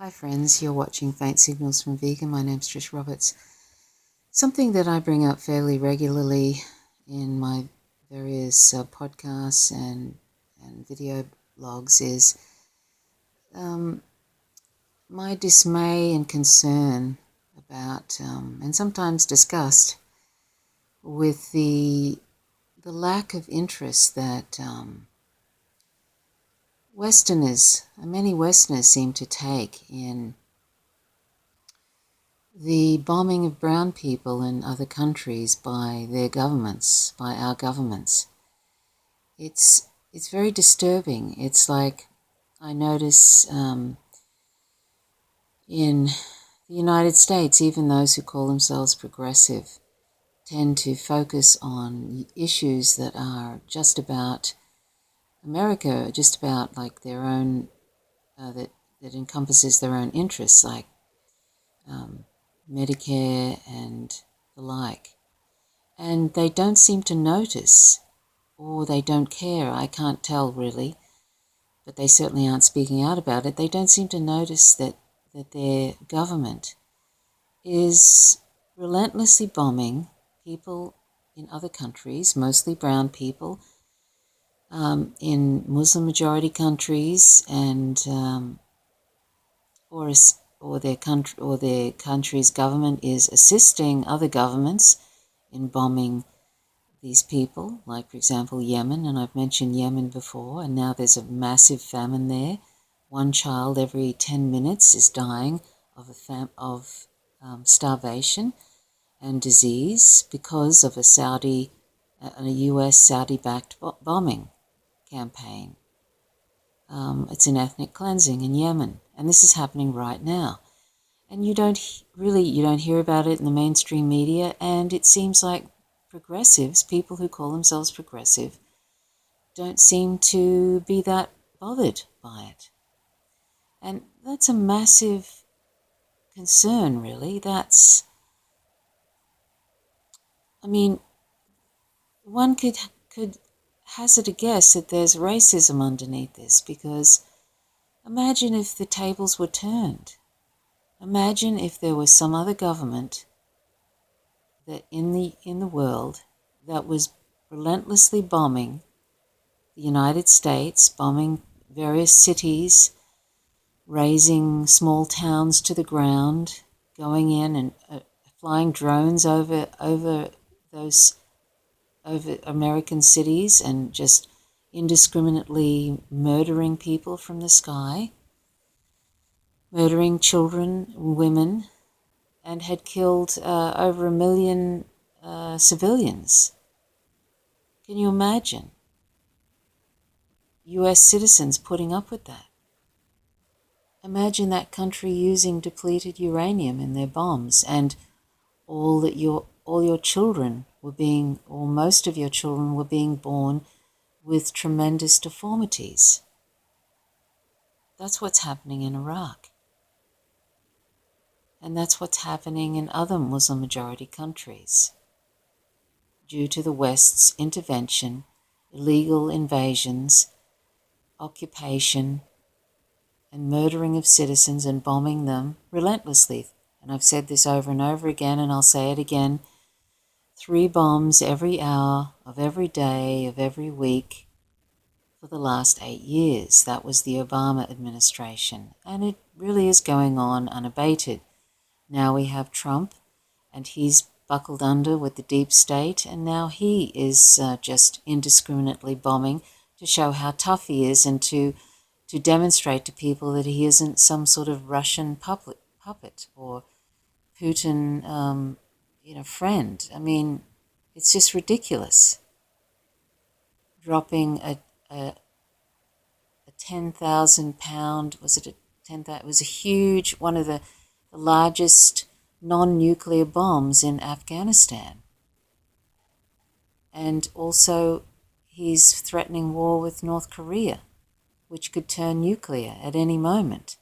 Hi friends, you're watching Faint Signals from Vegan. My name's Trish Roberts. Something that I bring up fairly regularly in my various podcasts and video blogs is my dismay and concern about, and sometimes disgust, with the lack of interest that many Westerners seem to take in the bombing of brown people in other countries by their governments, by our governments. It's very disturbing. It's like I notice in the United States, even those who call themselves progressive tend to focus on issues that are just about America, just about like their own, that encompasses their own interests, like Medicare and the like. And they don't seem to notice, or they don't care, I can't tell really, but they certainly aren't speaking out about it. They don't seem to notice that their government is relentlessly bombing people in other countries, mostly brown people, in Muslim majority countries, and or their country's government is assisting other governments in bombing these people, like for example Yemen, and I've mentioned Yemen before, and now there's a massive famine there. One child every 10 minutes is dying of starvation and disease because of a US Saudi-backed bombing campaign. It's an ethnic cleansing in Yemen, and this is happening right now. And you don't hear about it in the mainstream media, and it seems like progressives, people who call themselves progressive, don't seem to be that bothered by it. And that's a massive concern, really. One could hazard a guess that there's racism underneath this, because imagine if the tables were turned. Imagine if there was some other government that in the world that was relentlessly bombing the United States, bombing various cities, razing small towns to the ground, going in and flying drones over American cities and just indiscriminately murdering people from the sky, murdering children, women, and had killed over 1 million civilians. Can you imagine US citizens putting up with that? Imagine that country using depleted uranium in their bombs, and all your children were being, or most of your children were being born with tremendous deformities. That's what's happening in Iraq. And that's what's happening in other Muslim majority countries. Due to the West's intervention, illegal invasions, occupation, and murdering of citizens and bombing them relentlessly. And I've said this over and over again, and I'll say it again. 3 bombs every hour of every day of every week for the last 8 years. That was the Obama administration. And it really is going on unabated. Now we have Trump, and he's buckled under with the deep state, and now he is just indiscriminately bombing to show how tough he is, and to demonstrate to people that he isn't some sort of Russian puppet or Putin, friend. I mean, it's just ridiculous. Dropping a 10,000 pound, was it a 10,000? It was a huge, one of the largest non-nuclear bombs in Afghanistan. And also he's threatening war with North Korea, which could turn nuclear at any moment,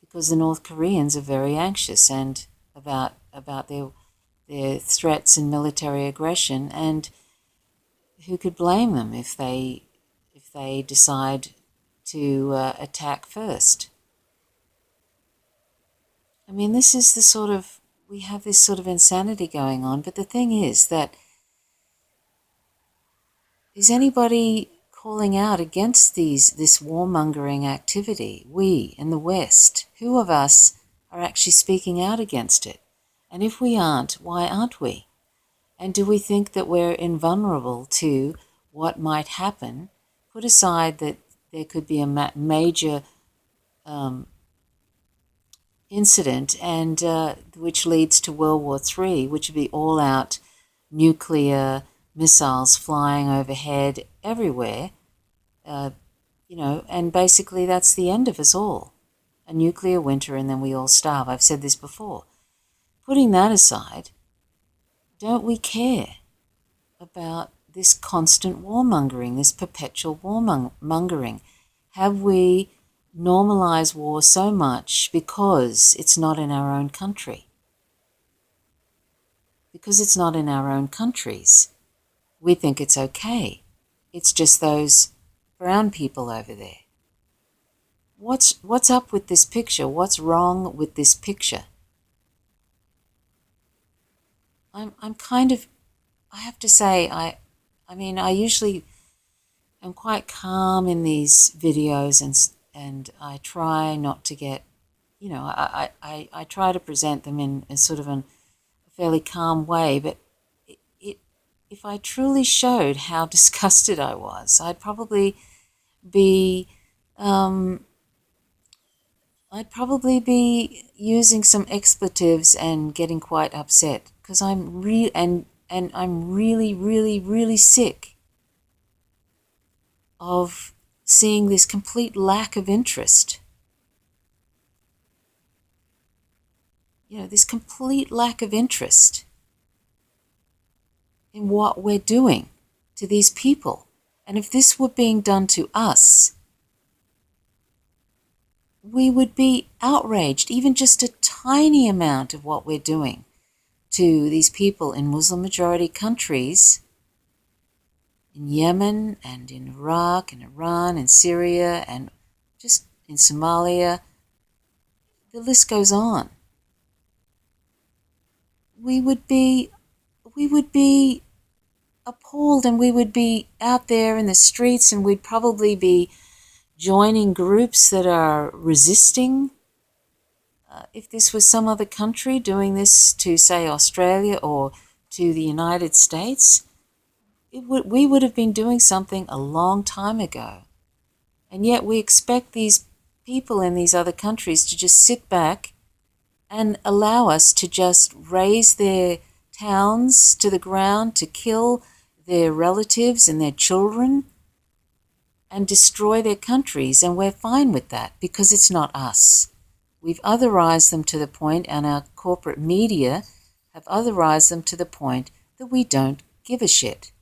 because the North Koreans are very anxious and about their threats and military aggression, and who could blame them if they decide to attack first? I mean, this is the sort of, we have this sort of insanity going on, but the thing is that, is anybody calling out against this warmongering activity? We in the West, who of us are actually speaking out against it? And if we aren't, why aren't we? And do we think that we're invulnerable to what might happen? Put aside that there could be a major incident, and which leads to World War III, which would be all-out nuclear missiles flying overhead everywhere, and basically that's the end of us all. A nuclear winter, and then we all starve. I've said this before. Putting that aside, don't we care about this constant warmongering, this perpetual warmongering? Have we normalized war so much because it's not in our own country? Because it's not in our own countries, we think it's okay. It's just those brown people over there. What's up with this picture? What's wrong with this picture? I'm kind of, I have to say, I mean, I usually am quite calm in these videos, and I try not to get, I try to present them in a sort of a fairly calm way, but if I truly showed how disgusted I was, I'd probably be using some expletives and getting quite upset, because I'm I'm really, really, really sick of seeing this complete lack of interest. This complete lack of interest in what we're doing to these people. And if this were being done to us, we would be outraged. Even just a tiny amount of what we're doing to these people in Muslim-majority countries, in Yemen and in Iraq and Iran and Syria and just in Somalia, the list goes on. We would be appalled, and we would be out there in the streets, and we'd probably be joining groups that are resisting. If this was some other country doing this to, say, Australia or to the United States, we would have been doing something a long time ago. And yet we expect these people in these other countries to just sit back and allow us to just raze their towns to the ground, to kill their relatives and their children, and destroy their countries. And we're fine with that because it's not us. We've otherized them to the point, and our corporate media have otherized them to the point that we don't give a shit.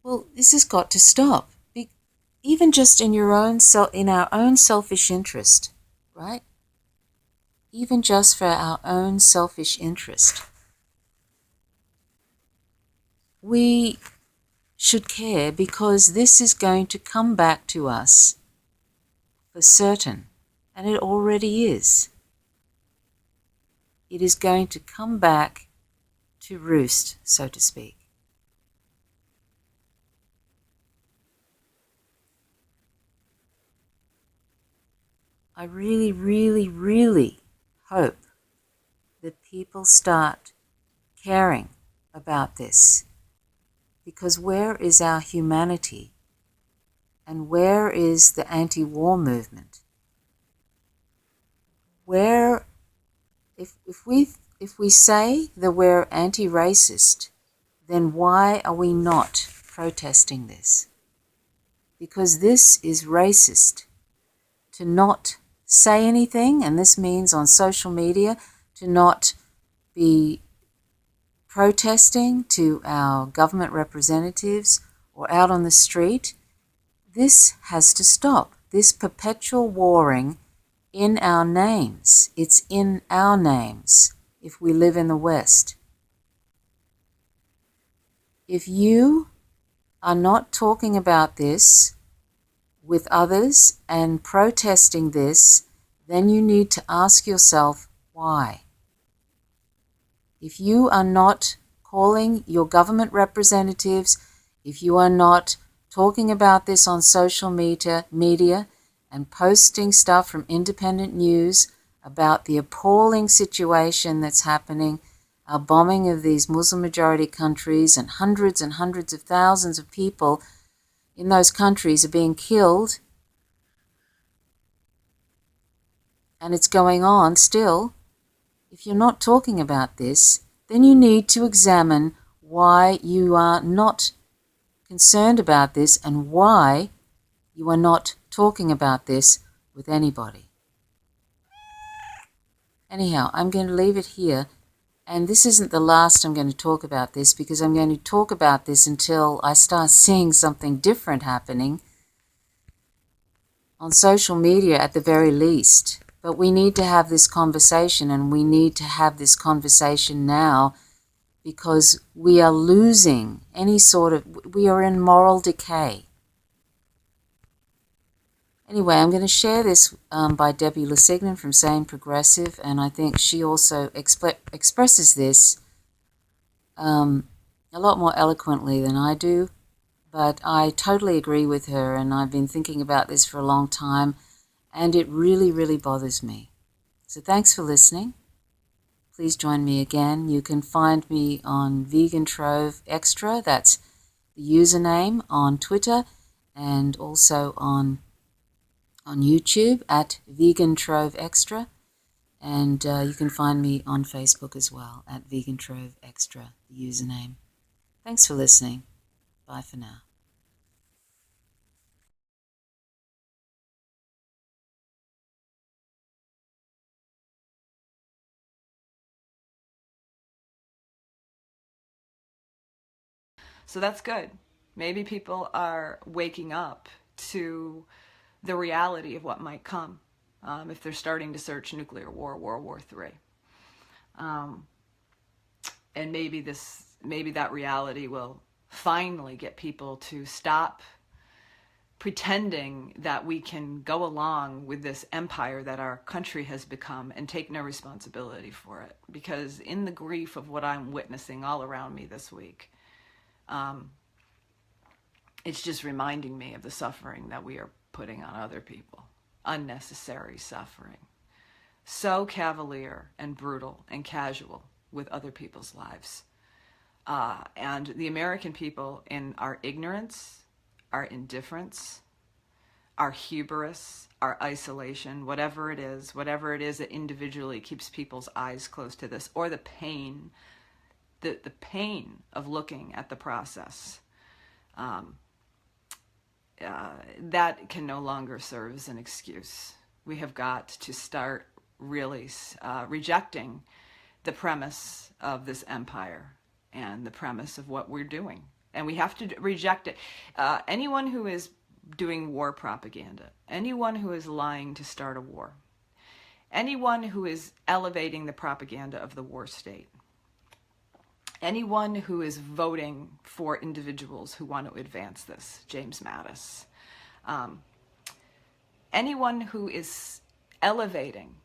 Well, this has got to stop. Even just in our own selfish interest, right? Even just for our own selfish interest, we should care, because this is going to come back to us for certain, and it already is. It is going to come back to roost, so to speak. I really, really, really hope that people start caring about this, because where is our humanity, and where is the anti-war movement? Where, if we say that we're anti-racist, then why are we not protesting this? Because this is racist. To not say anything, and this means on social media, to not be protesting to our government representatives or out on the street, this has to stop. This perpetual warring in our names. It's in our names if we live in the West. If you are not talking about this with others and protesting this, then you need to ask yourself why. If you are not calling your government representatives, if you are not talking about this on social media and posting stuff from independent news about the appalling situation that's happening, our bombing of these Muslim-majority countries, and hundreds of thousands of people in those countries are being killed, and it's going on still. If you're not talking about this, then you need to examine why you are not concerned about this and why you are not talking about this with anybody. Anyhow, I'm going to leave it here. And this isn't the last I'm going to talk about this, because I'm going to talk about this until I start seeing something different happening on social media at the very least. But we need to have this conversation, and we need to have this conversation now, because we are losing we are in moral decay. Anyway, I'm going to share this by Debbie Lessignan from Sane Progressive, and I think she also expresses this a lot more eloquently than I do, but I totally agree with her, and I've been thinking about this for a long time, and it really, really bothers me. So thanks for listening. Please join me again. You can find me on Vegan Trove Extra, that's the username, on Twitter, and also on YouTube at Vegan Trove Extra, and you can find me on Facebook as well at Vegan Trove Extra, the username. Thanks for listening. Bye for now. So that's good. Maybe people are waking up to the reality of what might come if they're starting to search nuclear war, World War III. And maybe that reality will finally get people to stop pretending that we can go along with this empire that our country has become and take no responsibility for it. Because in the grief of what I'm witnessing all around me this week, it's just reminding me of the suffering that we are putting on other people. Unnecessary suffering. So cavalier and brutal and casual with other people's lives. And the American people, in our ignorance, our indifference, our hubris, our isolation, whatever it is that individually keeps people's eyes closed to this, or the pain of looking at the process, that can no longer serve as an excuse. We have got to start really rejecting the premise of this empire and the premise of what we're doing. And we have to reject it. Anyone who is doing war propaganda, anyone who is lying to start a war, anyone who is elevating the propaganda of the war state, anyone who is voting for individuals who want to advance this, James Mattis, anyone who is elevating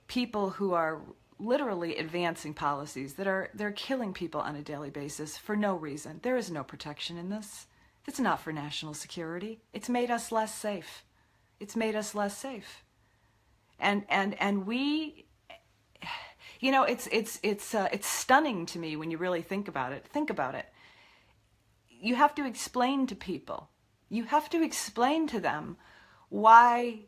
people who are literally advancing policies they're killing people on a daily basis for no reason. There is no protection in this. It's not for national security. It's made us less safe. It's made us less safe. And we, you know, it's stunning to me when you really think about it. Think about it. You have to explain to people. You have to explain to them why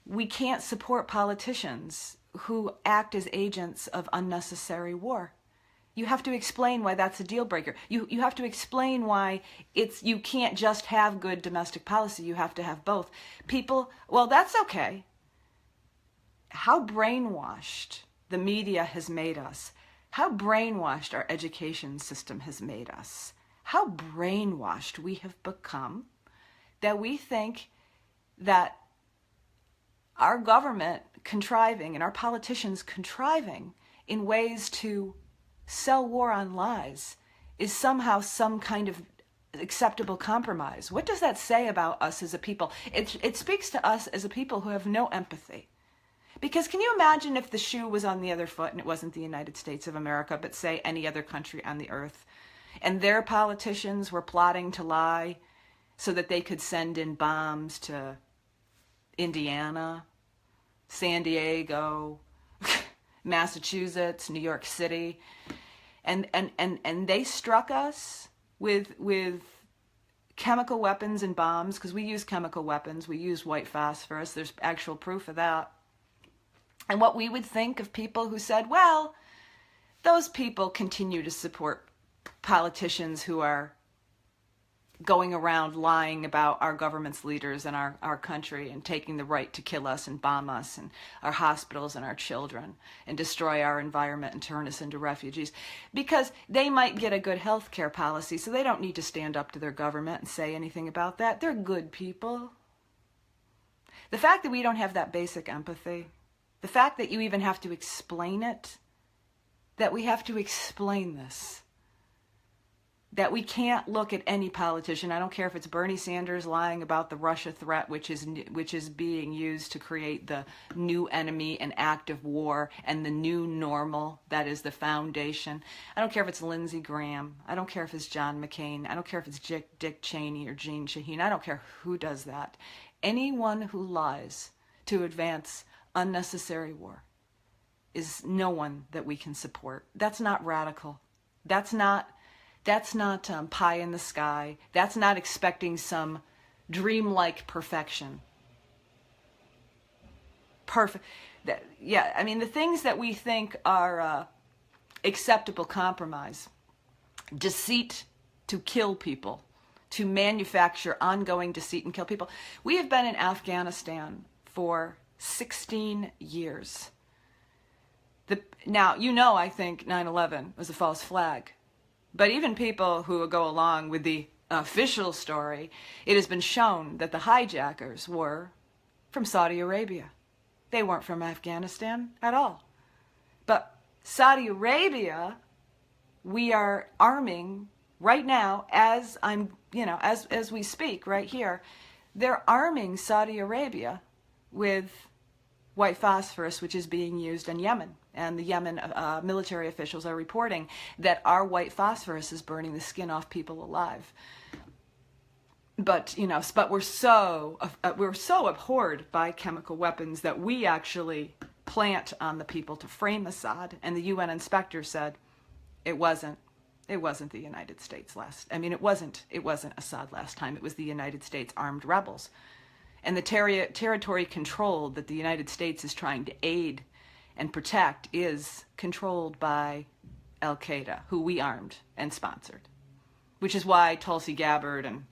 we can't support politicians who act as agents of unnecessary war. You have to explain why that's a deal breaker. You have to explain why you can't just have good domestic policy. You have to have both. People, well, that's okay. How brainwashed the media has made us. How brainwashed our education system has made us. How brainwashed we have become that we think that our government contriving and our politicians contriving in ways to sell war on lies is somehow some kind of acceptable compromise? What does that say about us as a people? It speaks to us as a people who have no empathy. Because can you imagine if the shoe was on the other foot and it wasn't the United States of America, but say any other country on the earth, and their politicians were plotting to lie so that they could send in bombs to Indiana, San Diego, Massachusetts, New York City, and they struck us with chemical weapons and bombs, because we use chemical weapons, we use white phosphorus, there's actual proof of that. And what we would think of people who said, well, those people continue to support politicians who are going around lying about our government's leaders and our country and taking the right to kill us and bomb us and our hospitals and our children and destroy our environment and turn us into refugees, because they might get a good health care policy, so they don't need to stand up to their government and say anything about that. They're good people. The fact that we don't have that basic empathy, the fact that you even have to explain it, that we have to explain this, that we can't look at any politician, I don't care if it's Bernie Sanders lying about the Russia threat, which is being used to create the new enemy and active war and the new normal that is the foundation. I don't care if it's Lindsey Graham. I don't care if it's John McCain. I don't care if it's Dick Cheney or Jeanne Shaheen. I don't care who does that. Anyone who lies to advance unnecessary war is no one that we can support. That's not radical. That's not pie in the sky. That's not expecting some dreamlike perfection. Perfect. Yeah, I mean, the things that we think are acceptable compromise, deceit to kill people, to manufacture ongoing deceit and kill people. We have been in Afghanistan for 16 years. Now, I think 9/11 was a false flag. But even people who go along with the official story, it has been shown that the hijackers were from Saudi Arabia. They weren't from Afghanistan at all. But Saudi Arabia, we are arming right now, as as we speak right here, they're arming Saudi Arabia with white phosphorus, which is being used in Yemen. And the Yemen military officials are reporting that our white phosphorus is burning the skin off people alive. But we're so abhorred by chemical weapons that we actually plant on the people to frame Assad. And the UN inspector said it wasn't the United States it wasn't Assad last time. It was the United States armed rebels. And the territory controlled that the United States is trying to aid and protect is controlled by Al-Qaeda, who we armed and sponsored, which is why Tulsi Gabbard and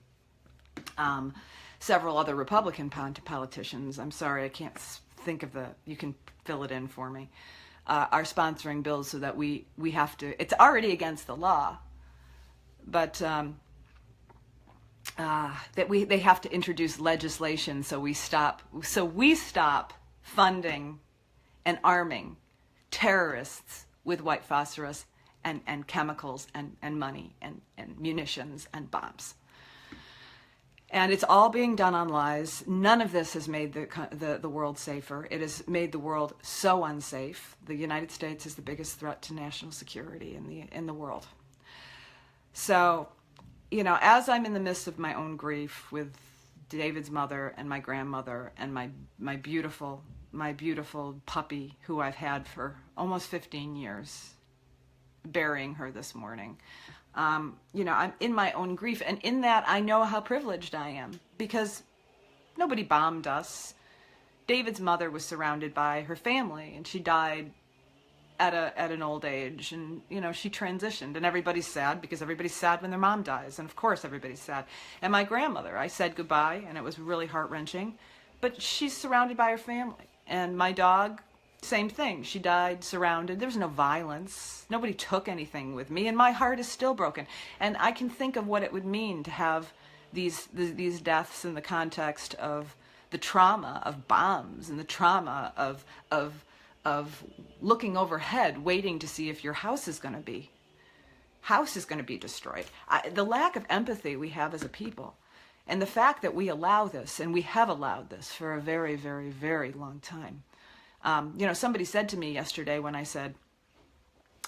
several other Republican politicians, I'm sorry, I can't think of you can fill it in for me, are sponsoring bills so that we have to, it's already against the law, but they have to introduce legislation so we stop funding and arming terrorists with white phosphorus and chemicals and money and munitions and bombs. And it's all being done on lies. None of this has made the world safer. It has made the world so unsafe. The United States is the biggest threat to national security in the world. So, as I'm in the midst of my own grief with David's mother and my grandmother and my beautiful puppy who I've had for almost 15 years, burying her this morning. I'm in my own grief, and in that I know how privileged I am, because nobody bombed us. David's mother was surrounded by her family, and she died at an old age, and she transitioned, and everybody's sad because everybody's sad when their mom dies, and of course everybody's sad. And my grandmother, I said goodbye, and it was really heart-wrenching, but she's surrounded by her family. And my dog, same thing. She died surrounded. There was no violence. Nobody took anything with me, and my heart is still broken. And I can think of what it would mean to have these deaths in the context of the trauma of bombs and the trauma of looking overhead, waiting to see if your house is going to be house is going to be destroyed. The lack of empathy we have as a people, and the fact that we allow this, and we have allowed this for a very, very, very long time. Somebody said to me yesterday when I said,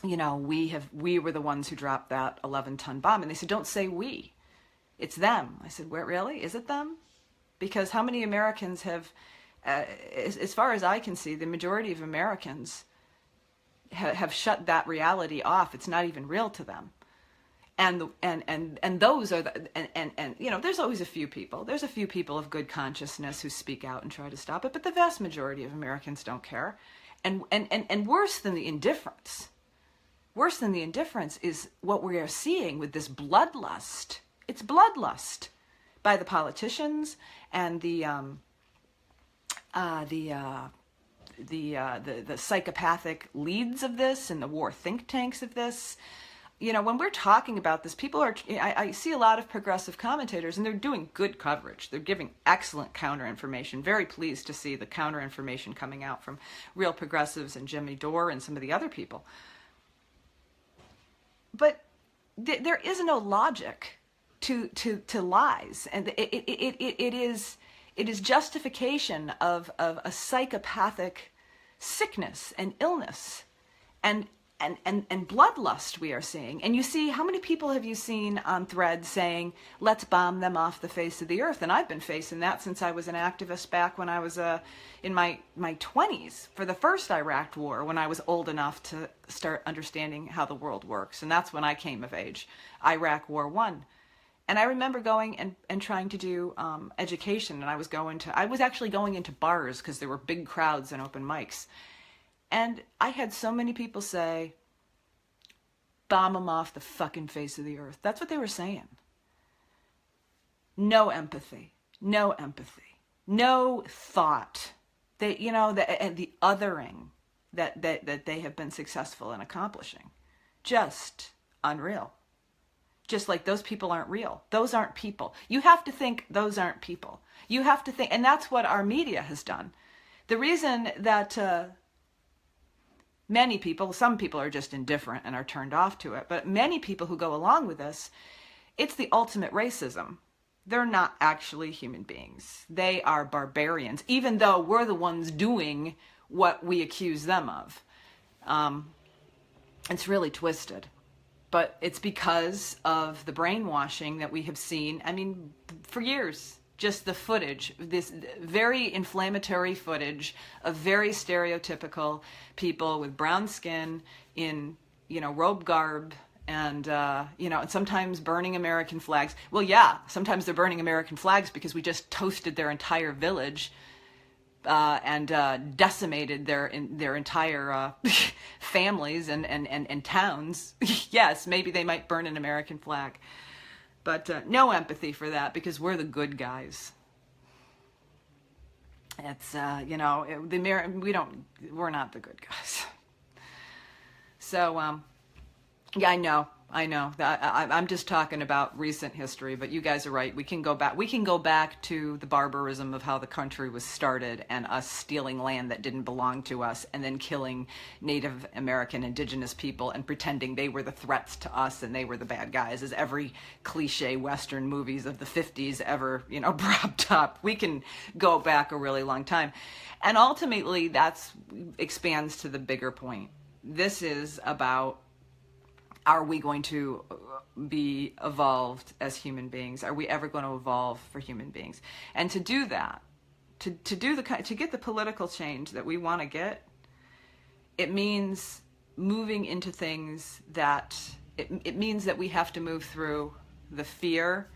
we were the ones who dropped that 11-ton bomb, and they said, don't say we, it's them. I said, where, really? Is it them? Because how many Americans have, as far as I can see, the majority of Americans have shut that reality off. It's not even real to them. And those are there's always a few people. There's a few people of good consciousness who speak out and try to stop it, but the vast majority of Americans don't care. And worse than the indifference. Worse than the indifference is what we are seeing with this bloodlust. It's bloodlust by the politicians and the psychopathic leads of this and the war think tanks of this. When we're talking about this, people are, I see a lot of progressive commentators, and they're doing good coverage. They're giving excellent counter information. Very pleased to see the counter information coming out from real progressives and Jimmy Dore and some of the other people. But there is no logic to lies, and it is justification of a psychopathic sickness and illness and bloodlust we are seeing. And you see, how many people have you seen on threads saying, let's bomb them off the face of the earth? And I've been facing that since I was an activist back when I was in my 20s for the first Iraq war, when I was old enough to start understanding how the world works. And that's when I came of age, Iraq War I. And I remember going and trying to do education, and I was actually going into bars because there were big crowds and open mics. And I had so many people say, bomb them off the fucking face of the earth. That's what they were saying. No empathy, no empathy, no thought. The othering that they have been successful in accomplishing. Just unreal. Just like those people aren't real. Those aren't people. You have to think those aren't people. You have to think, and that's what our media has done. The reason that many people, some people are just indifferent and are turned off to it, but many people who go along with this, it's the ultimate racism. They're not actually human beings. They are barbarians, even though we're the ones doing what we accuse them of. It's really twisted. But it's because of the brainwashing that we have seen, for years. Just the footage, this very inflammatory footage of very stereotypical people with brown skin in, robe garb and sometimes burning American flags. Well, yeah, sometimes they're burning American flags because we just toasted their entire village and decimated their entire families and towns. Yes, maybe they might burn an American flag. But no empathy for that, because we're the good guys. It's we're not the good guys. So yeah, I know. I'm just talking about recent history, but you guys are right. We can go back to the barbarism of how the country was started and us stealing land that didn't belong to us, and then killing Native American indigenous people and pretending they were the threats to us and they were the bad guys, as every cliche Western movies of the 50s ever, propped up. We can go back a really long time. And ultimately that expands to the bigger point. This is about, are we going to be evolved as human beings? Are we ever going to evolve for human beings? And to do that, to get the political change that we want to get, it means moving into things that, it means that we have to move through the fear,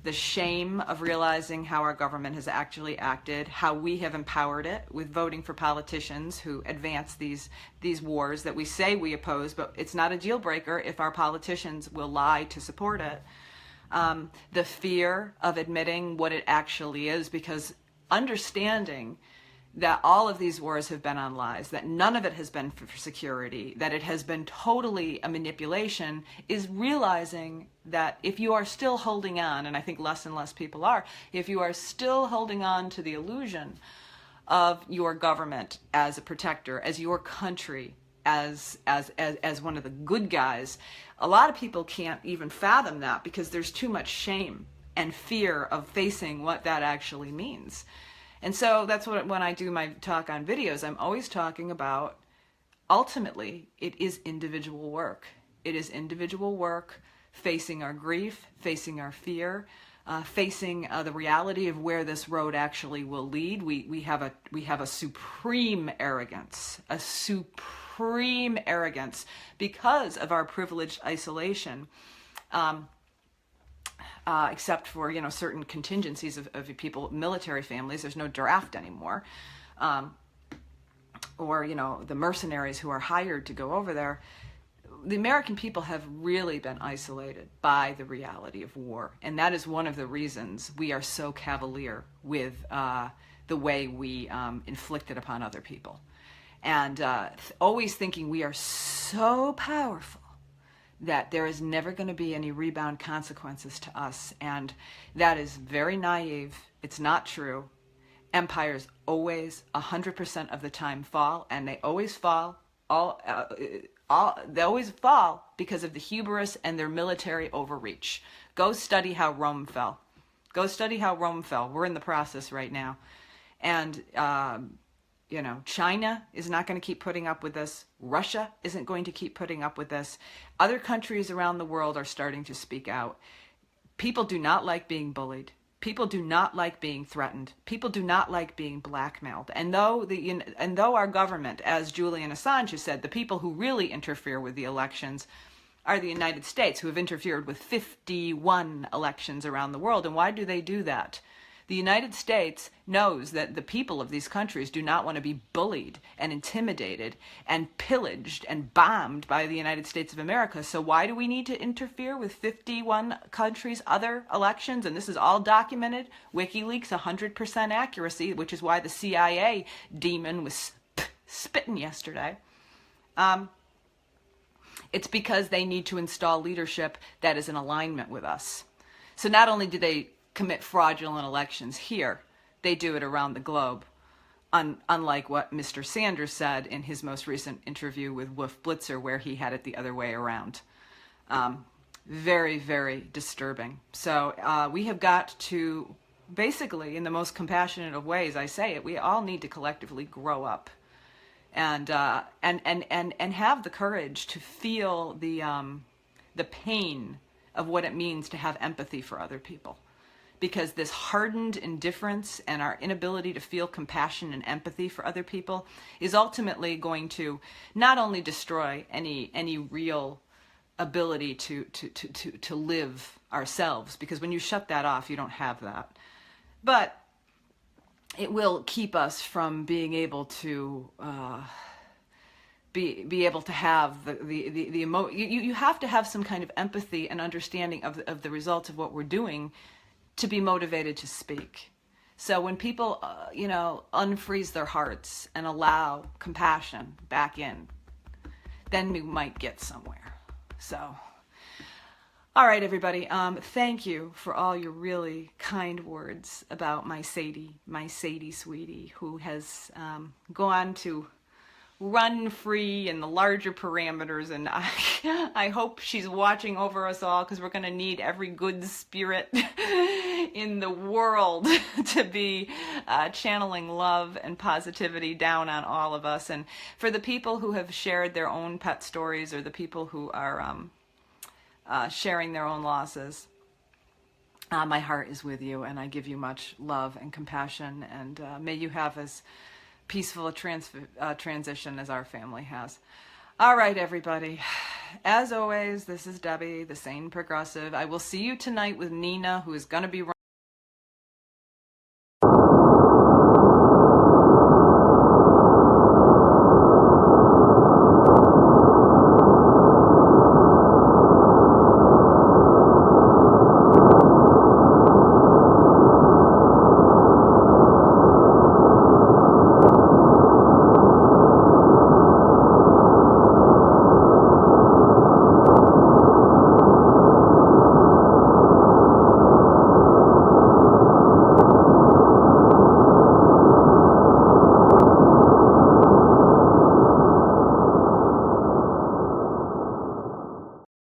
the shame of realizing how our government has actually acted, how we have empowered it with voting for politicians who advance these wars that we say we oppose, but it's not a deal breaker if our politicians will lie to support it. The fear of admitting what it actually is, because understanding that all of these wars have been on lies, that none of it has been for security, that it has been totally a manipulation, is realizing that if you are still holding on, and I think less and less people are, if you are still holding on to the illusion of your government as a protector, as your country as one of the good guys. A lot of people can't even fathom that because there's too much shame and fear of facing what that actually means. And so that's what, when I do my talk on videos, I'm always talking about, ultimately, it is individual work. It is individual work, facing our grief, facing our fear, facing the reality of where this road actually will lead. We have a supreme arrogance, because of our privileged isolation. Except for, you know, certain contingencies of people, military families, there's no draft anymore. Or, you know, the mercenaries who are hired to go over there. The American people have really been isolated by the reality of war. And that is one of the reasons we are so cavalier with the way we inflict it upon other people. And always thinking we are so powerful that there is never going to be any rebound consequences to us. And that is very naive. It's not true. Empires always, 100% of the time, fall, and they always fall. They always fall because of the hubris and their military overreach. Go study how Rome fell. Go study how Rome fell. We're in the process right now. And you know, China is not going to keep putting up with this. Russia isn't going to keep putting up with this. Other countries around the world are starting to speak out. People do not like being bullied. People do not like being threatened. People do not like being blackmailed. And though our government, as Julian Assange has said, the people who really interfere with the elections are the United States, who have interfered with 51 elections around the world. And why do they do that? The United States knows that the people of these countries do not want to be bullied and intimidated and pillaged and bombed by the United States of America. So why do we need to interfere with 51 countries' other elections? And this is all documented. WikiLeaks, 100% accuracy, which is why the CIA demon was spitting yesterday. It's because they need to install leadership that is in alignment with us. So not only do they commit fraudulent elections here, they do it around the globe, unlike what Mr. Sanders said in his most recent interview with Wolf Blitzer, where he had it the other way around. Very, very disturbing. So we have got to, basically, in the most compassionate of ways, I say it, we all need to collectively grow up and have the courage to feel the pain of what it means to have empathy for other people. Because this hardened indifference and our inability to feel compassion and empathy for other people is ultimately going to not only destroy any real ability to live ourselves, because when you shut that off, you don't have that. But it will keep us from being able to be able to have you have to have some kind of empathy and understanding of the results of what we're doing to be motivated to speak. So when people, unfreeze their hearts and allow compassion back in, then we might get somewhere. So, all right, everybody. Thank you for all your really kind words about my Sadie sweetie, who has gone to run free in the larger parameters, and I hope she's watching over us all, because we're going to need every good spirit in the world to be channeling love and positivity down on all of us. And for the people who have shared their own pet stories, or the people who are sharing their own losses, my heart is with you, and I give you much love and compassion, and may you have as peaceful a transition as our family has. All right, everybody. As always, this is Debbie, the Sane Progressive. I will see you tonight with Nina, who is going to be